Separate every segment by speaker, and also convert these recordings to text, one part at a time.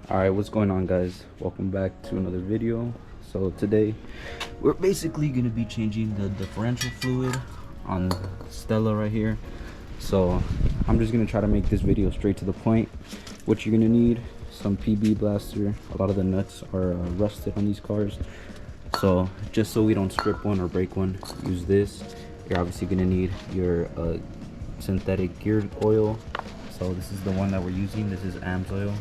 Speaker 1: Alright, what's going on, guys? Welcome back to another video. So today we're basically going to be changing the differential fluid on Stella right here. So I'm just going to try to make this video straight to the point. What you're going to need: some PB blaster. A lot of the nuts are rusted on these cars, so just so we don't strip one or break one, use this. You're obviously going to need your synthetic gear oil. So this is the one that we're using. This is AMS oil,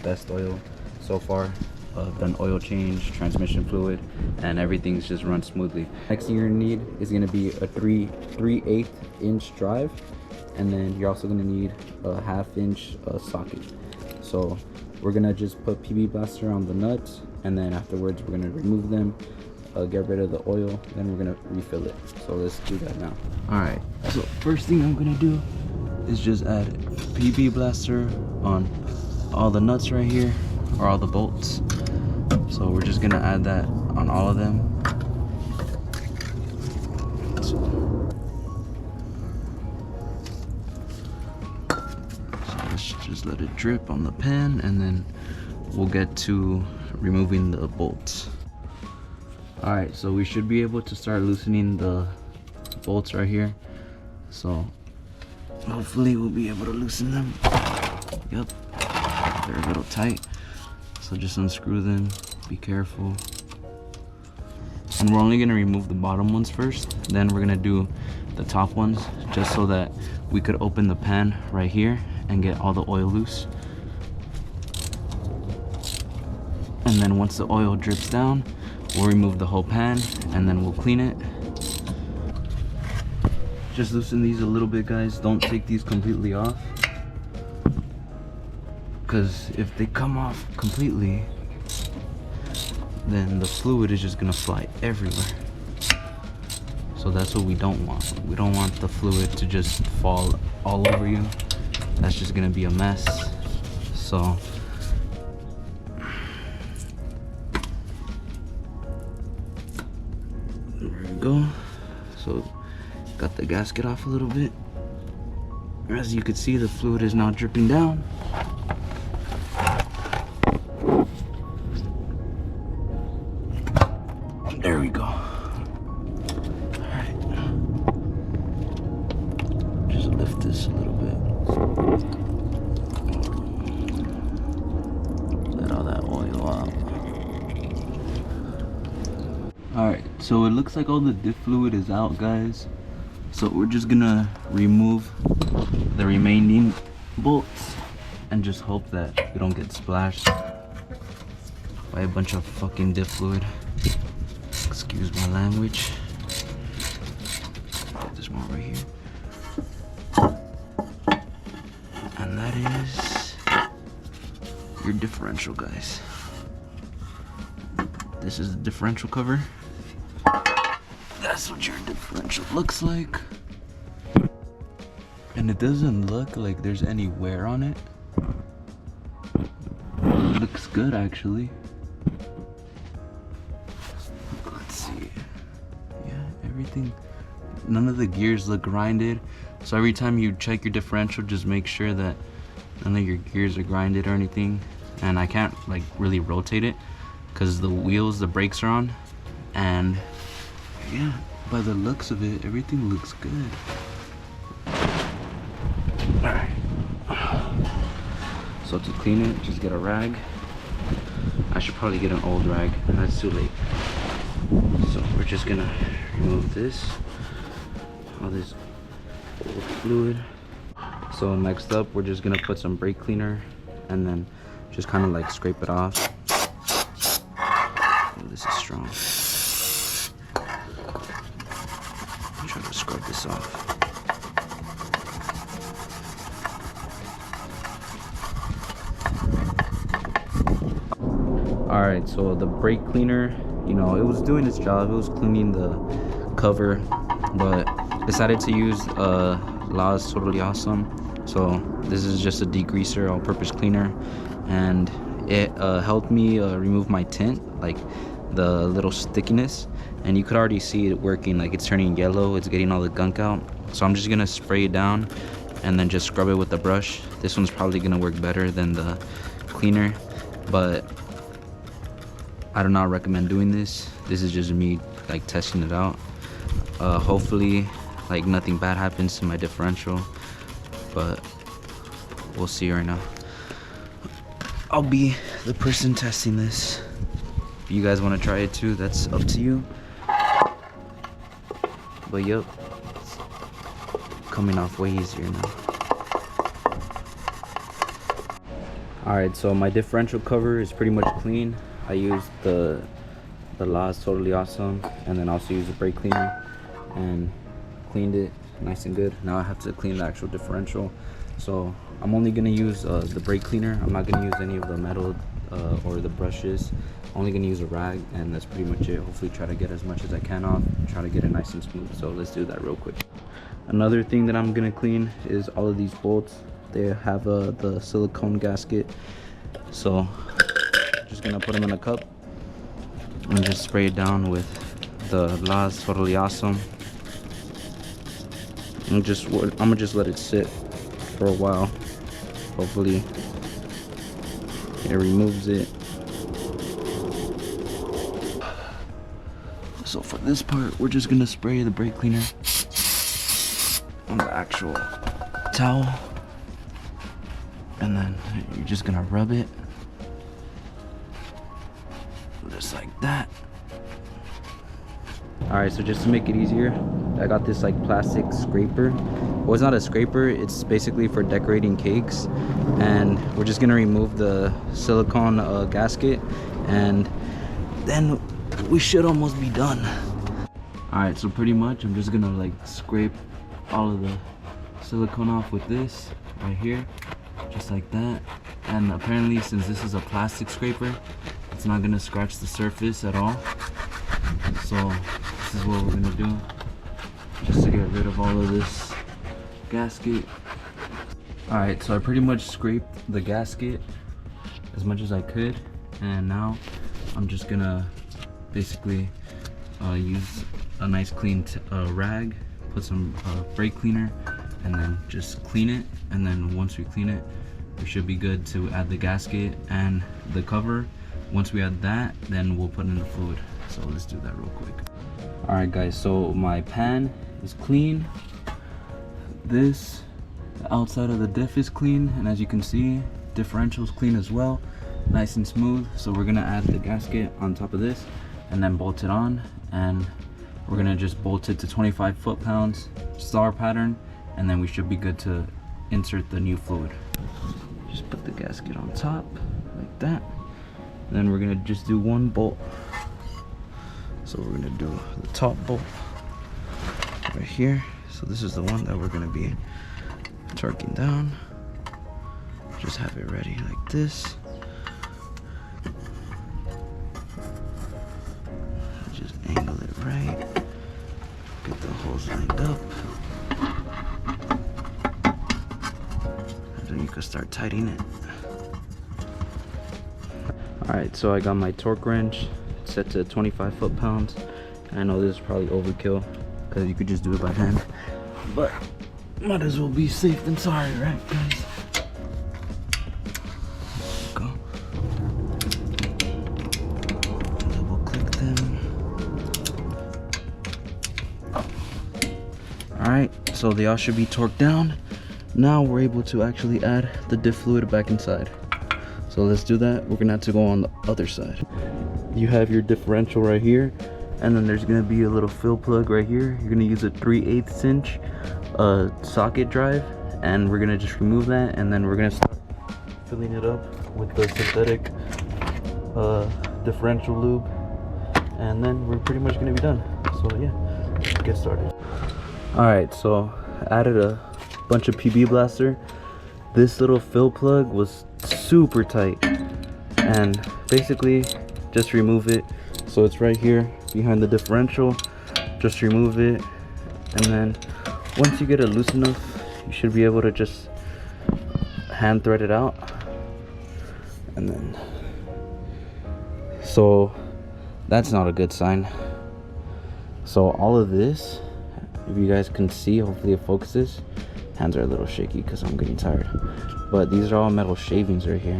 Speaker 1: best oil so far. Done oil change, transmission fluid, and everything's just run smoothly. Next thing you're gonna need is gonna be a 3/8 inch drive, and then you're also gonna need a 1/2 inch socket. So we're gonna just put PB blaster on the nuts, and then afterwards we're gonna remove them, get rid of the oil, then we're gonna refill it. So let's do that now. All right, so first thing I'm gonna do is just add PB blaster on all the nuts right here, or all the bolts. So we're just gonna add that on all of them. So let's just let it drip on the pan, and then we'll get to removing the bolts. All right, so we should be able to start loosening the bolts right here. So hopefully we'll be able to loosen them. Yep, they're a little tight, so just unscrew them, be careful. And we're only gonna remove the bottom ones first, then we're gonna do the top ones, just so that we could open the pan right here and get all the oil loose. And then once the oil drips down, we'll remove the whole pan, and then we'll clean it. Just loosen these a little bit, guys. Don't take these completely off, because if they come off completely, then the fluid is just gonna fly everywhere. So that's what we don't want. We don't want the fluid to just fall all over you. That's just gonna be a mess. So there we go. So got the gasket off a little bit. As you can see, the fluid is now dripping down. There we go. Alright. Just lift this a little bit. Let all that oil out. Alright, so it looks like all the diff fluid is out, guys. So we're just gonna remove the remaining bolts and just hope that we don't get splashed by a bunch of fucking diff fluid. Excuse my language. Get this one right here. And that is your differential, guys. This is the differential cover. That's what your differential looks like. And it doesn't look like there's any wear on it. It looks good, actually. Let's see. Yeah, everything. None of the gears look grinded. So every time you check your differential, just make sure that none of your gears are grinded or anything. And I can't like really rotate it because the wheels, the brakes are on. And yeah, by the looks of it, everything looks good. Alright. So to clean it, just get a rag. I should probably get an old rag, that's too late. So we're just gonna remove this, all this old fluid. So next up, we're just gonna put some brake cleaner and then just kind of like scrape it off. Oh, this is strong. Try to scrub this off. Alright, so the brake cleaner, you know, it was doing its job. It was cleaning the cover, but decided to use La's Totally Awesome. So this is just a degreaser, all-purpose cleaner, and it helped me remove my tint, like the little stickiness. And you could already see it working, like it's turning yellow, it's getting all the gunk out. So I'm just gonna spray it down and then just scrub it with the brush. This one's probably gonna work better than the cleaner. but I do not recommend doing this. This is just me like testing it out. Hopefully like nothing bad happens to my differential, but we'll see right now. I'll be the person testing this. If you guys want to try it too, that's up to you. But yep, it's coming off way easier now. Alright, so my differential cover is pretty much clean. I used the Laz Totally Awesome, and then also used a brake cleaner and cleaned it nice and good. Now I have to clean the actual differential, so I'm only gonna use the brake cleaner. I'm not gonna use any of the metal or the brushes. I'm only gonna use a rag, and that's pretty much it. Hopefully try to get as much as I can off, try to get it nice and smooth. So let's do that real quick. Another thing that I'm gonna clean is all of these bolts. They have the silicone gasket, so just gonna put them in a cup and just spray it down with the Laz Totally Awesome. I'm gonna just let it sit for a while. Hopefully it removes it. So for this part, we're just gonna spray the brake cleaner on the actual towel, and then you're just gonna rub it just like that. Alright, so just to make it easier, I got this like plastic scraper. Well, it's not a scraper, it's basically for decorating cakes. And we're just gonna remove the silicone gasket, and then we should almost be done. Alright, so pretty much I'm just gonna like scrape all of the silicone off with this right here, just like that. And apparently, since this is a plastic scraper, it's not gonna scratch the surface at all. So this is what we're gonna do, just to get rid of all of this gasket. Alright, so I pretty much scraped the gasket as much as I could, and now I'm just gonna basically use a nice clean rag, put some brake cleaner, and then just clean it. And then once we clean it, we should be good to add the gasket and the cover. Once we add that, then we'll put in the fluid. So let's do that real quick. Alright guys, so my pan is clean. The outside of the diff is clean, and as you can see, differential is clean as well, nice and smooth. So we're gonna add the gasket on top of this and then bolt it on, and we're gonna just bolt it to 25 foot-pounds star pattern, and then we should be good to insert the new fluid. Just put the gasket on top like that, and then we're gonna just do one bolt. So we're gonna do the top bolt right here. So this is the one that we're gonna be torquing down. Just have it ready like this. Just angle it right. Get the holes lined up. And then you can start tightening it. Alright, so I got my torque wrench set to 25 foot-pounds. I know this is probably overkill because you could just do it by hand, but might as well be safe than sorry, right guys? Go. Double click them. Alright, so they all should be torqued down. Now we're able to actually add the diff fluid back inside. So let's do that. We're gonna have to go on the other side. You have your differential right here, and then there's gonna be a little fill plug right here. You're gonna use a 3/8 inch socket drive, and we're gonna just remove that, and then we're gonna start filling it up with the synthetic differential lube, and then we're pretty much gonna be done. So yeah, let's get started. Alright, so I added a bunch of PB blaster. This little fill plug was super tight, and basically just remove it. So it's right here behind the differential. Just remove it, and then once you get it loose enough, you should be able to just hand thread it out. And then, so that's not a good sign. So all of this, if you guys can see, hopefully it focuses. Hands are a little shaky because I'm getting tired, but these are all metal shavings right here.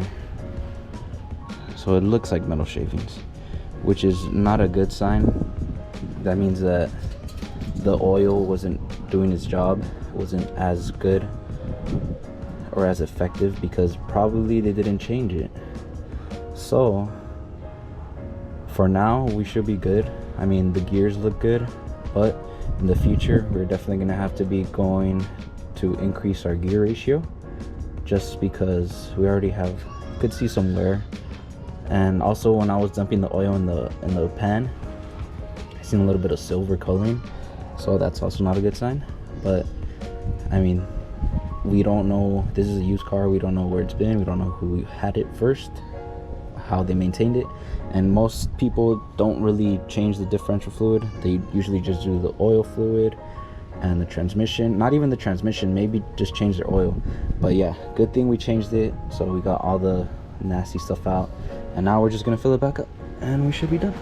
Speaker 1: so it looks like metal shavings, which is not a good sign. That means that the oil wasn't doing its job, wasn't as good or as effective, because probably they didn't change it. So for now we should be good. I mean, the gears look good, but in the future we're definitely gonna have to be going to increase our gear ratio, just because we already could see some wear. And also, when I was dumping the oil in the pan, I seen a little bit of silver coloring, so that's also not a good sign. But I mean, we don't know, this is a used car, we don't know where it's been, we don't know who had it first, how they maintained it. And most people don't really change the differential fluid. They usually just do the oil fluid and the transmission. Not even the transmission, maybe just change their oil. But yeah, good thing we changed it, so we got all the nasty stuff out, and now we're just gonna fill it back up and we should be done.